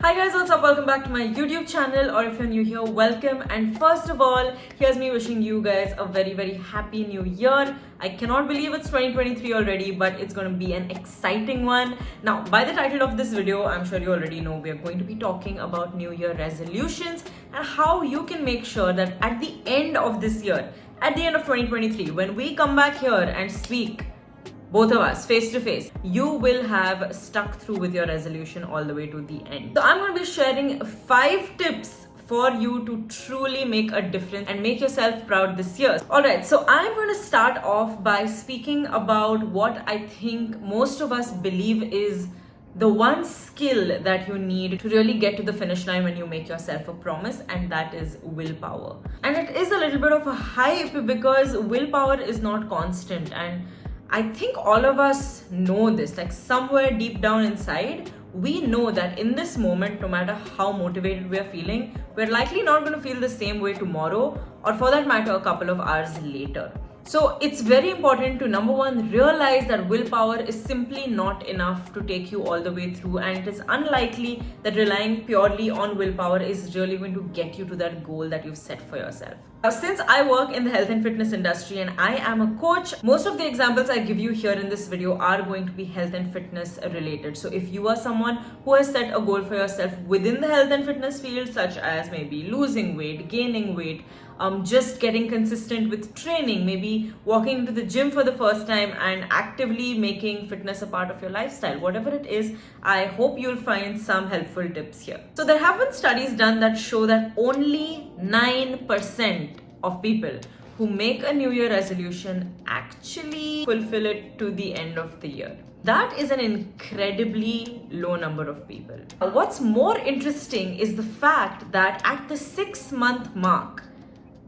Hi guys, what's up? Welcome back to my YouTube channel, or if you're new here, welcome. And first of all, here's me wishing you guys a very happy new year. I cannot believe it's 2023 already, but it's going to be an exciting one. Now, by the title of this video, I'm sure you already know we are going to be talking about New Year resolutions and how you can make sure that at the end of this year, at the end of 2023, when we come back here and speak, both of us face to face, you will have stuck through with your resolution all the way to the end. So I'm going to be sharing 5 tips for you to truly make a difference and make yourself proud this year. Alright, so I'm going to start off by speaking about what I think most of us believe is the one skill that you need to really get to the finish line when you make yourself a promise, and that is willpower. And it is a little bit of a hype because willpower is not constant, and I think all of us know this, like somewhere deep down inside, we know that in this moment, no matter how motivated we are feeling, we're likely not going to feel the same way tomorrow, or for that matter, a couple of hours later. So it's very important to, number one, realize that willpower is simply not enough to take you all the way through, and it is unlikely that relying purely on willpower is really going to get you to that goal that you've set for yourself. Now, since I work in the health and fitness industry and I am a coach, most of the examples I give you here in this video are going to be health and fitness related. So if you are someone who has set a goal for yourself within the health and fitness field, such as maybe losing weight, gaining weight, just getting consistent with training, maybe walking into the gym for the first time and actively making fitness a part of your lifestyle, whatever it is, I hope you'll find some helpful tips here. So there have been studies done that show that only 9% of people who make a New Year resolution actually fulfill it to the end of the year. That is an incredibly low number of people. What's more interesting is the fact that at the 6-month mark,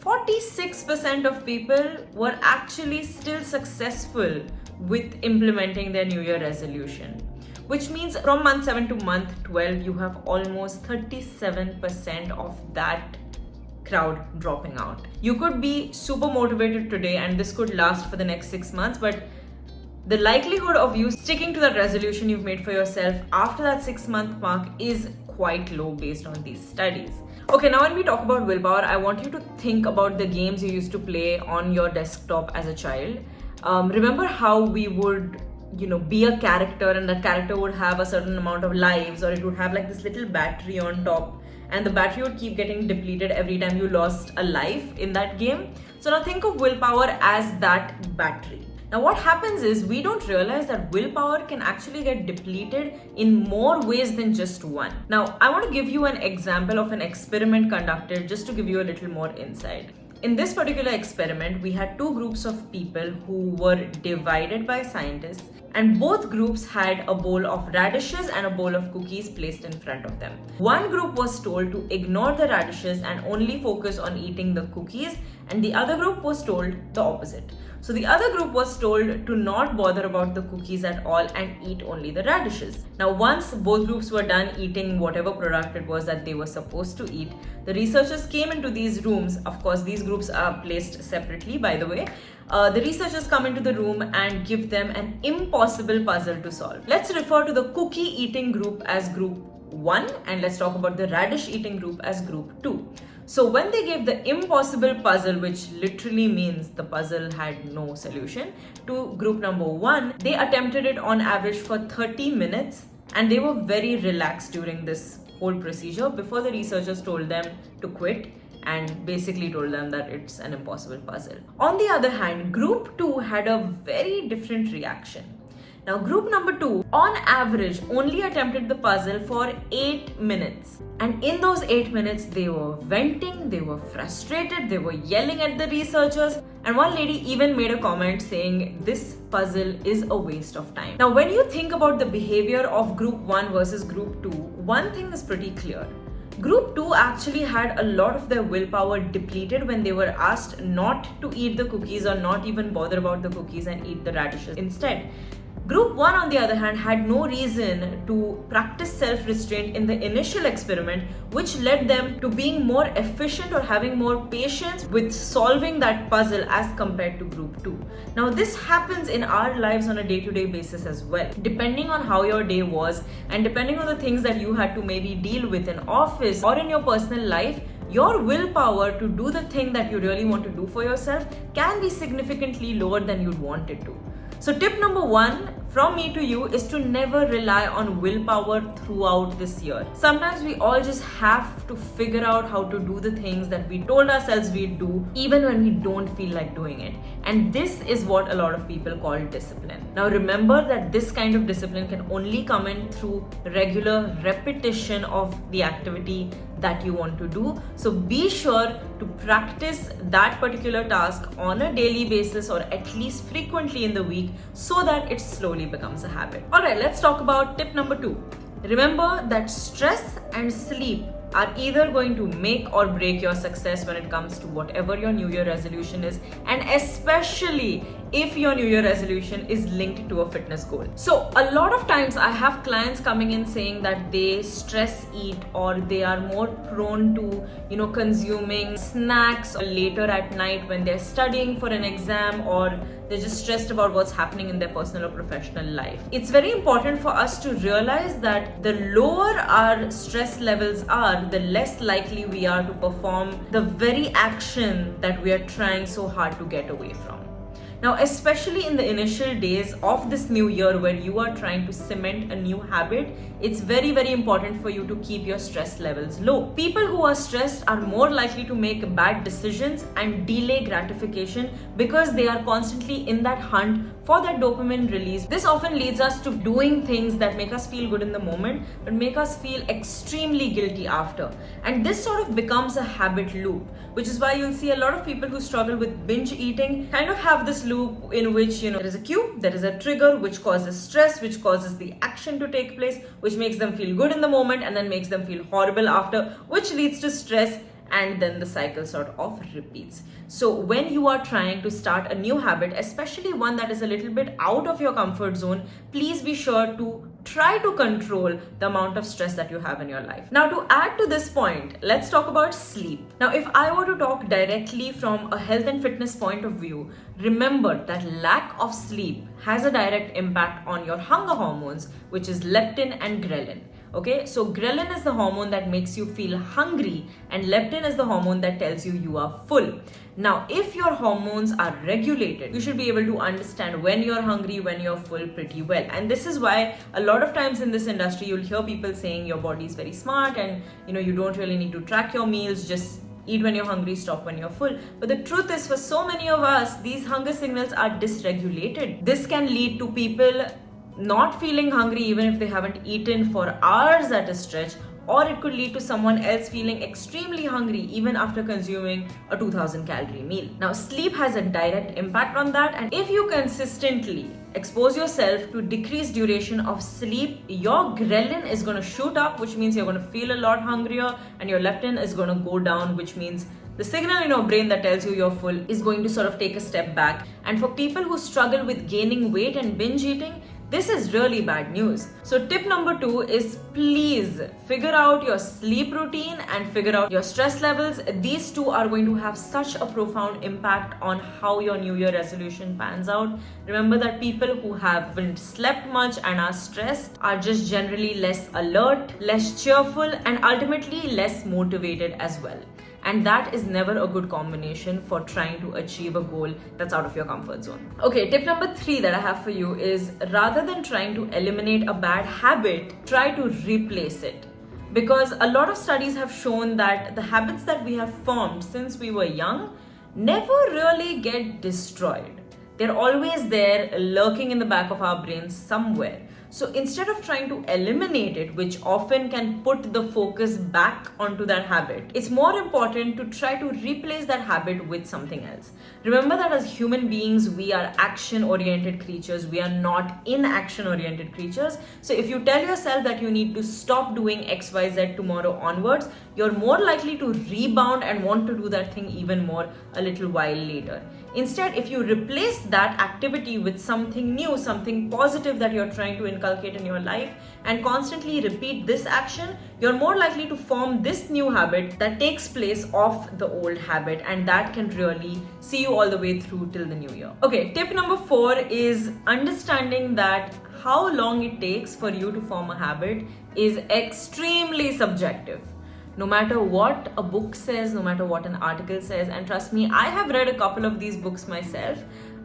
46% of people were actually still successful with implementing their New Year resolution, which means from month 7 to month 12, you have almost 37% of that crowd dropping out. You could be super motivated today and this could last for the next 6 months, but the likelihood of you sticking to that resolution you've made for yourself after that 6-month mark is quite low based on these studies. Okay, now when we talk about willpower, I want you to think about the games you used to play on your desktop as a child. Remember how we would, be a character, and that character would have a certain amount of lives, or it would have like this little battery on top, and the battery would keep getting depleted every time you lost a life in that game. So now think of willpower as that battery. Now what happens is we don't realize that willpower can actually get depleted in more ways than just one. Now I want to give you an example of an experiment conducted just to give you a little more insight. In this particular experiment, we had 2 groups of people who were divided by scientists, and both groups had a bowl of radishes and a bowl of cookies placed in front of them. One group was told to ignore the radishes and only focus on eating the cookies, and the other group was told the opposite. So the other group was told to not bother about the cookies at all and eat only the radishes. Now once both groups were done eating whatever product it was that they were supposed to eat, the researchers came into these rooms. Of course, these groups are placed separately, by the way. The researchers come into the room and give them an impossible puzzle to solve. Let's refer to the cookie eating group as group 1, and let's talk about the radish eating group as group 2. So when they gave the impossible puzzle, which literally means the puzzle had no solution, to group number 1, they attempted it on average for 30 minutes, and they were very relaxed during this whole procedure before the researchers told them to quit and basically told them that it's an impossible puzzle. On the other hand, group 2 had a very different reaction. Now group number 2 on average only attempted the puzzle for 8 minutes, and in those 8 minutes they were venting, they were frustrated, they were yelling at the researchers, and one lady even made a comment saying this puzzle is a waste of time. Now when you think about the behavior of group 1 versus group 2, one thing is pretty clear. Group 2 actually had a lot of their willpower depleted when they were asked not to eat the cookies or not even bother about the cookies and eat the radishes instead. Group 1, on the other hand, had no reason to practice self-restraint in the initial experiment, which led them to being more efficient or having more patience with solving that puzzle as compared to Group 2. Now, this happens in our lives on a day-to-day basis as well. Depending on how your day was and depending on the things that you had to maybe deal with in office or in your personal life, your willpower to do the thing that you really want to do for yourself can be significantly lower than you'd want it to. So tip number 1 from me to you is to never rely on willpower throughout this year. Sometimes we all just have to figure out how to do the things that we told ourselves we'd do, even when we don't feel like doing it. And this is what a lot of people call discipline. Now remember that this kind of discipline can only come in through regular repetition of the activity that you want to do. So be sure to practice that particular task on a daily basis or at least frequently in the week so that it slowly becomes a habit. Alright, let's talk about tip number 2. Remember that stress and sleep are either going to make or break your success when it comes to whatever your New Year resolution is, and especially if your New Year resolution is linked to a fitness goal. So a lot of times I have clients coming in saying that they stress eat or they are more prone to, consuming snacks later at night when they're studying for an exam, or they're just stressed about what's happening in their personal or professional life. It's very important for us to realize that the lower our stress levels are, the less likely we are to perform the very action that we are trying so hard to get away from. Now, especially in the initial days of this new year where you are trying to cement a new habit, it's very, very important for you to keep your stress levels low. People who are stressed are more likely to make bad decisions and delay gratification because they are constantly in that hunt for that dopamine release. This often leads us to doing things that make us feel good in the moment but make us feel extremely guilty after. And this sort of becomes a habit loop, which is why you'll see a lot of people who struggle with binge eating kind of have this loop in which, there is a cue, there is a trigger which causes stress, which causes the action to take place, which makes them feel good in the moment and then makes them feel horrible after, which leads to stress, and then the cycle sort of repeats. So when you are trying to start a new habit, especially one that is a little bit out of your comfort zone, please be sure to try to control the amount of stress that you have in your life. Now, to add to this point, let's talk about sleep. Now, if I were to talk directly from a health and fitness point of view, remember that lack of sleep has a direct impact on your hunger hormones, which is leptin and ghrelin. Okay, so ghrelin is the hormone that makes you feel hungry and leptin is the hormone that tells you you are full. Now, if your hormones are regulated, you should be able to understand when you're hungry, when you're full pretty well. And this is why a lot of times in this industry, you'll hear people saying your body is very smart and you don't really need to track your meals, just eat when you're hungry, stop when you're full. But the truth is, for so many of us, these hunger signals are dysregulated. This can lead to people not feeling hungry even if they haven't eaten for hours at a stretch, or it could lead to someone else feeling extremely hungry even after consuming a 2000 calorie meal. Now, sleep has a direct impact on that, and if you consistently expose yourself to decreased duration of sleep, your ghrelin is going to shoot up, which means you're going to feel a lot hungrier, and your leptin is going to go down, which means the signal in your brain that tells you you're full is going to sort of take a step back. And for people who struggle with gaining weight and binge eating, this is really bad news. So tip number 2 is please figure out your sleep routine and figure out your stress levels. These two are going to have such a profound impact on how your New Year resolution pans out. Remember that people who haven't slept much and are stressed are just generally less alert, less cheerful, and ultimately less motivated as well. And that is never a good combination for trying to achieve a goal that's out of your comfort zone. Okay, tip number 3 that I have for you is rather than trying to eliminate a bad habit, try to replace it. Because a lot of studies have shown that the habits that we have formed since we were young never really get destroyed. They're always there, lurking in the back of our brains somewhere. So instead of trying to eliminate it, which often can put the focus back onto that habit, it's more important to try to replace that habit with something else. Remember that as human beings, we are action-oriented creatures. We are not inaction-oriented creatures. So if you tell yourself that you need to stop doing XYZ tomorrow onwards, you're more likely to rebound and want to do that thing even more a little while later. Instead, if you replace that activity with something new, something positive that you're trying to inculcate in your life, and constantly repeat this action, you're more likely to form this new habit that takes place of the old habit, and that can really see you all the way through till the new year. Okay, tip number 4 is understanding that how long it takes for you to form a habit is extremely subjective. No matter what a book says, no matter what an article says, and trust me, I have read a couple of these books myself.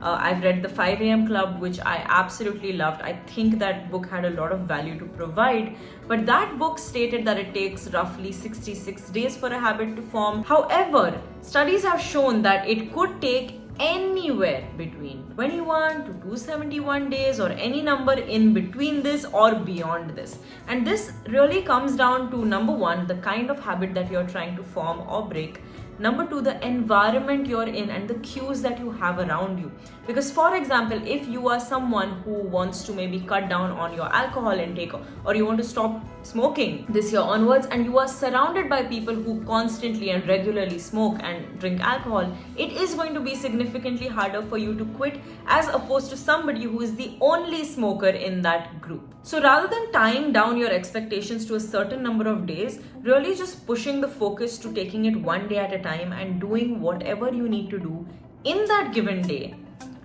I've read The 5 a.m. Club, which I absolutely loved. I think that book had a lot of value to provide, but that book stated that it takes roughly 66 days for a habit to form. However, studies have shown that it could take anywhere between 21 to 271 days or any number in between this or beyond this. And this really comes down to, number 1, the kind of habit that you're trying to form or break. Number 2, the environment you're in and the cues that you have around you. Because for example, if you are someone who wants to maybe cut down on your alcohol intake, or you want to stop smoking this year onwards, and you are surrounded by people who constantly and regularly smoke and drink alcohol, it is going to be significantly harder for you to quit as opposed to somebody who is the only smoker in that group. So rather than tying down your expectations to a certain number of days, really just pushing the focus to taking it one day at a time and doing whatever you need to do in that given day,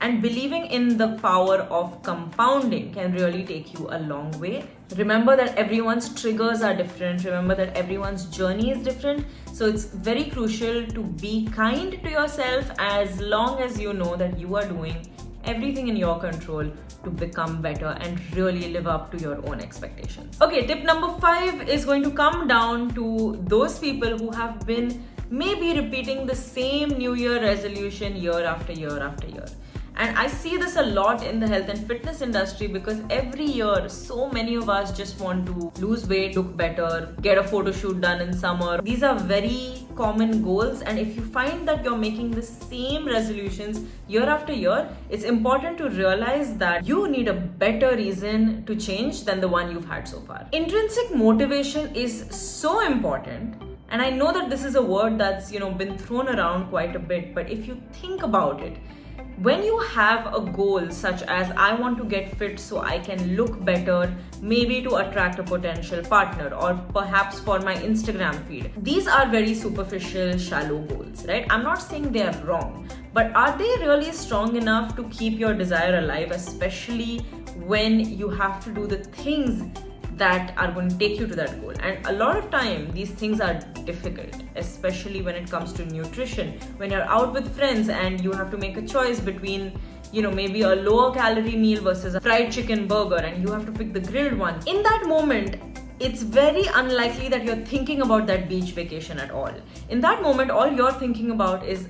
and believing in the power of compounding can really take you a long way. Remember that everyone's triggers are different. Remember that everyone's journey is different. So it's very crucial to be kind to yourself as long as you know that you are doing everything in your control to become better and really live up to your own expectations. Okay, tip number 5 is going to come down to those people who have been maybe repeating the same New Year resolution year after year after year. And I see this a lot in the health and fitness industry because every year, so many of us just want to lose weight, look better, get a photo shoot done in summer. These are very common goals. And if you find that you're making the same resolutions year after year, it's important to realize that you need a better reason to change than the one you've had so far. Intrinsic motivation is so important. And I know that this is a word that's, been thrown around quite a bit, but if you think about it, when you have a goal such as I want to get fit so I can look better, maybe to attract a potential partner, or perhaps for my Instagram feed, these are very superficial, shallow goals, right? I'm not saying they are wrong, but are they really strong enough to keep your desire alive, especially when you have to do the things that are going to take you to that goal? And a lot of time these things are difficult, especially when it comes to nutrition. When you're out with friends and you have to make a choice between maybe a lower calorie meal versus a fried chicken burger, and you have to pick the grilled one. In that moment, it's very unlikely that you're thinking about that beach vacation at all. In that moment, all you're thinking about is,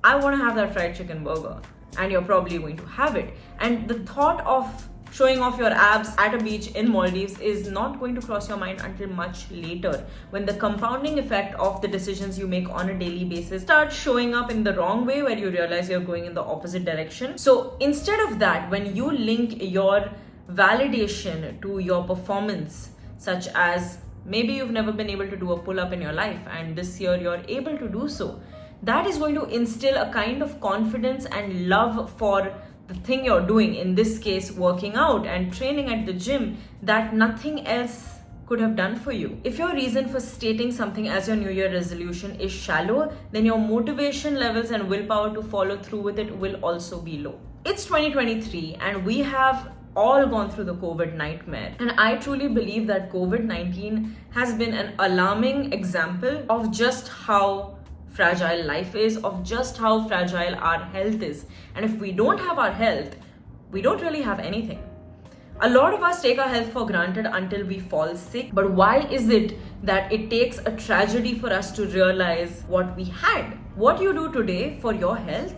I want to have that fried chicken burger, and you're probably going to have it. And the thought of showing off your abs at a beach in Maldives is not going to cross your mind until much later, when the compounding effect of the decisions you make on a daily basis starts showing up in the wrong way, where you realize you're going in the opposite direction. So instead of that, when you link your validation to your performance, such as maybe you've never been able to do a pull-up in your life and this year you're able to do so, that is going to instill a kind of confidence and love for the thing you're doing, in this case working out and training at the gym, that nothing else could have done for you. If your reason for stating something as your New Year resolution is shallow, then your motivation levels and willpower to follow through with it will also be low. It's 2023 and we have all gone through the COVID nightmare. And I truly believe that COVID-19 has been an alarming example of just how fragile life is, of just how fragile our health is. And if we don't have our health, we don't really have anything. A lot of us take our health for granted until we fall sick. But why is it that it takes a tragedy for us to realize what we had? What you do today for your health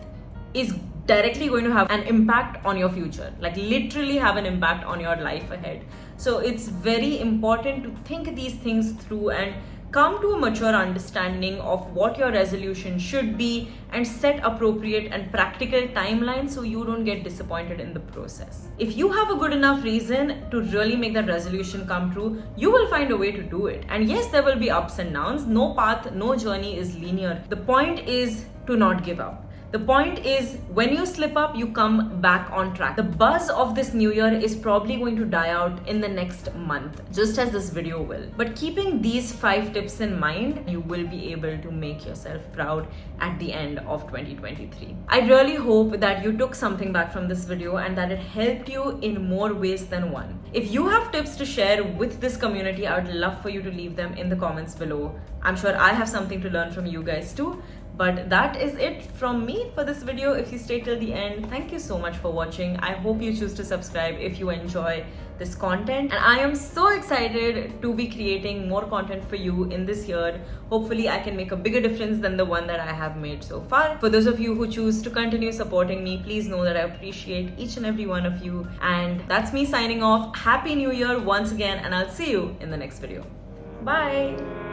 is directly going to have an impact on your future, like literally have an impact on your life ahead. So it's very important to think these things through and come to a mature understanding of what your resolution should be, and set appropriate and practical timelines so you don't get disappointed in the process. If you have a good enough reason to really make that resolution come true, you will find a way to do it. And yes, there will be ups and downs. No path, no journey is linear. The point is to not give up. The point is, when you slip up, you come back on track. The buzz of this new year is probably going to die out in the next month, just as this video will. But keeping these 5 tips in mind, you will be able to make yourself proud at the end of 2023. I really hope that you took something back from this video and that it helped you in more ways than one. If you have tips to share with this community, I would love for you to leave them in the comments below. I'm sure I have something to learn from you guys too. But that is it from me for this video. If you stay till the end, thank you so much for watching. I hope you choose to subscribe if you enjoy this content. And I am so excited to be creating more content for you in this year. Hopefully I can make a bigger difference than the one that I have made so far. For those of you who choose to continue supporting me, please know that I appreciate each and every one of you. And that's me signing off. Happy New Year once again, and I'll see you in the next video. Bye.